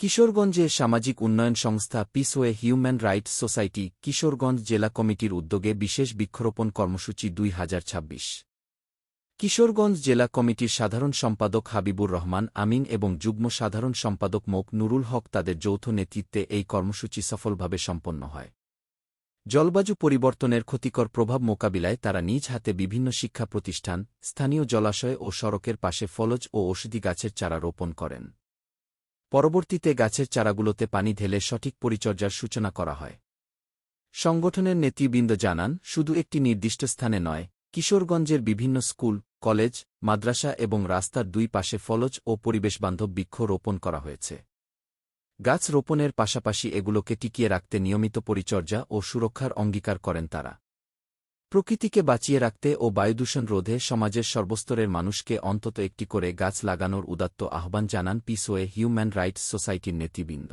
কিশোরগঞ্জে সামাজিক উন্নয়ন সংস্থা পিসওয়ে হিউম্যান রাইটস সোসাইটি কিশোরগঞ্জ জেলা কমিটির উদ্যোগে বিশেষ বৃক্ষরোপণ কর্মসূচি ২০২৬। কিশোরগঞ্জ জেলা কমিটির সাধারণ সম্পাদক হাবিবুর রহমান আমিন এবং যুগ্ম সাধারণ সম্পাদক মোক নুরুল হক তাদের যৌথ নেতৃত্বে এই কর্মসূচি সফলভাবে সম্পন্ন হয়। জলবায়ু পরিবর্তনের ক্ষতিকর প্রভাব মোকাবিলায় তারা নিজ হাতে বিভিন্ন শিক্ষা প্রতিষ্ঠান, স্থানীয় জলাশয় ও সড়কের পাশে ফলজ ও ঔষধি গাছের চারা রোপণ করেন। পরবর্তীতে গাছের চারাগুলোতে পানি ঢেলে সঠিক পরিচর্যার সূচনা করা হয়। সংগঠনের নেতৃবৃন্দ জানান, শুধু একটি নির্দিষ্ট স্থানে নয়, কিশোরগঞ্জের বিভিন্ন স্কুল, কলেজ, মাদ্রাসা এবং রাস্তার দুই পাশে ফলজ ও পরিবেশবান্ধব বৃক্ষ রোপণ করা হয়েছে। গাছ রোপণের পাশাপাশি এগুলোকে টিকিয়ে রাখতে নিয়মিত পরিচর্যা ও সুরক্ষার অঙ্গীকার করেন তারা। প্রকৃতিকে বাঁচিয়ে রাখতে ও বায়ুদূষণ রোধে সমাজের সর্বস্তরের মানুষকে অন্তত একটি করে গাছ লাগানোর উদাত্ত আহ্বান জানান পিসওয়ে হিউম্যান রাইটস সোসাইটির নেতৃবৃন্দ।